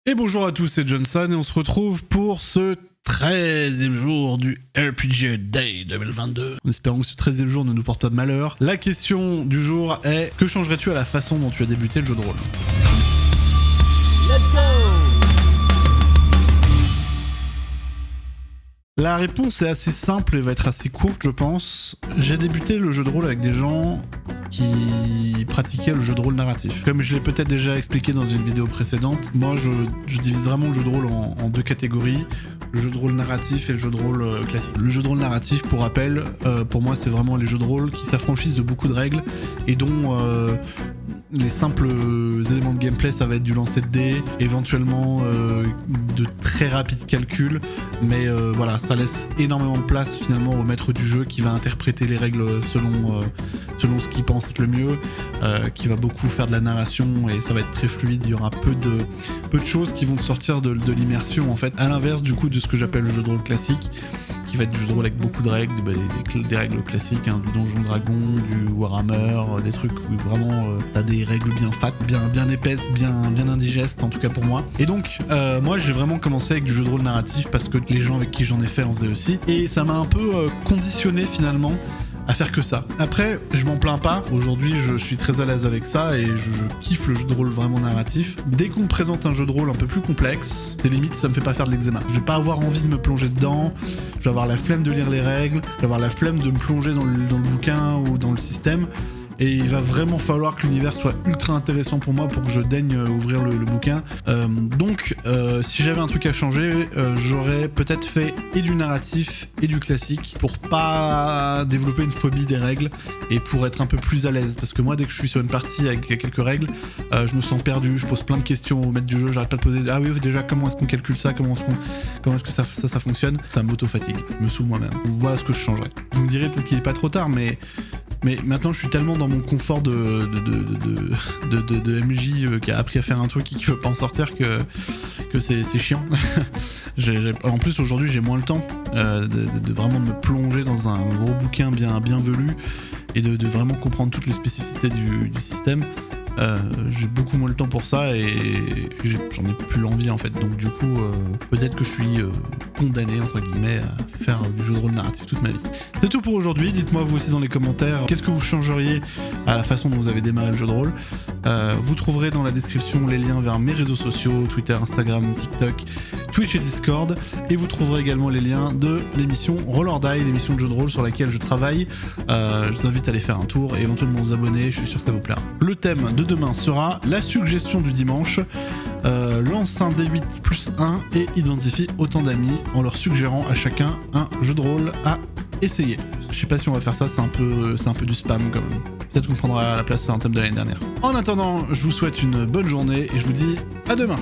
Et bonjour à tous, c'est Johnson et on se retrouve pour ce 13e jour du RPG Day 2022. En espérant que ce 13e jour ne nous porte pas de malheur. La question du jour est: que changerais-tu à la façon dont tu as débuté le jeu de rôle? Let's go! La réponse est assez simple et va être assez courte, je pense. J'ai débuté le jeu de rôle avec des gens qui pratiquaient le jeu de rôle narratif. Comme je l'ai peut-être déjà expliqué dans une vidéo précédente, moi je divise vraiment le jeu de rôle en deux catégories: le jeu de rôle narratif et le jeu de rôle classique. Le jeu de rôle narratif, pour rappel, pour moi c'est vraiment les jeux de rôle qui s'affranchissent de beaucoup de règles et dont les simples éléments de gameplay, ça va être du lancer de dés, éventuellement de très rapides calculs, mais voilà, ça laisse énormément de place finalement au maître du jeu qui va interpréter les règles selon ce qu'il pense être le mieux, qui va beaucoup faire de la narration et ça va être très fluide. Il y aura peu de choses qui vont sortir de l'immersion en fait, à l'inverse du coup de ce que j'appelle le jeu de rôle classique, qui va être du jeu de rôle avec beaucoup de règles, des règles classiques, hein, du Donjon Dragon, du Warhammer, des trucs où vraiment t'as des règles bien fat, bien épaisses, bien indigestes en tout cas pour moi. Et donc moi j'ai vraiment commencé avec du jeu de rôle narratif parce que les gens avec qui j'en ai fait en faisaient aussi, et ça m'a un peu conditionné finalement à faire que ça. Après, je m'en plains pas. Aujourd'hui, je suis très à l'aise avec ça et je kiffe le jeu de rôle vraiment narratif. Dès qu'on me présente un jeu de rôle un peu plus complexe, c'est limite, ça me fait pas faire de l'eczéma. Je vais pas avoir envie de me plonger dedans, je vais avoir la flemme de lire les règles, je vais avoir la flemme de me plonger dans le bouquin ou dans le système. Et il va vraiment falloir que l'univers soit ultra intéressant pour moi pour que je daigne ouvrir le bouquin. Donc, si j'avais un truc à changer, j'aurais peut-être fait et du narratif et du classique pour pas développer une phobie des règles et pour être un peu plus à l'aise. Parce que moi, dès que je suis sur une partie avec quelques règles, je me sens perdu, je pose plein de questions au maître du jeu, j'arrête pas de poser « Ah oui, déjà, comment est-ce qu'on calcule ça, comment est-ce que ça fonctionne ?» Ça m'auto-fatigue, je me saoule moi-même. Voilà ce que je changerais. Vous me direz peut-être qu'il est pas trop tard, mais maintenant je suis tellement dans mon confort de MJ qui a appris à faire un truc et qui veut pas en sortir que c'est chiant. En plus aujourd'hui j'ai moins le temps de vraiment me plonger dans un gros bouquin bien velu et de vraiment comprendre toutes les spécificités du système. J'ai beaucoup moins le temps pour ça et j'en ai plus l'envie en fait, donc du coup peut-être que je suis condamné entre guillemets à faire du jeu de rôle narratif toute ma vie. C'est tout pour aujourd'hui. Dites-moi vous aussi dans les commentaires qu'est-ce que vous changeriez à la façon dont vous avez démarré le jeu de rôle. Vous trouverez dans la description les liens vers mes réseaux sociaux, Twitter, Instagram, TikTok, Twitch et Discord, et vous trouverez également les liens de l'émission Roll or Die, l'émission de jeu de rôle sur laquelle je travaille. Je vous invite à aller faire un tour et éventuellement vous abonner, je suis sûr que ça vous plaira. Le thème de demain sera la suggestion du dimanche. Lance un D8 plus 1 et identifie autant d'amis en leur suggérant à chacun un jeu de rôle à essayer. Je sais pas si on va faire ça, c'est un peu du spam quand même. Peut-être qu'on prendra la place sur un thème de l'année dernière. En attendant, je vous souhaite une bonne journée et je vous dis à demain.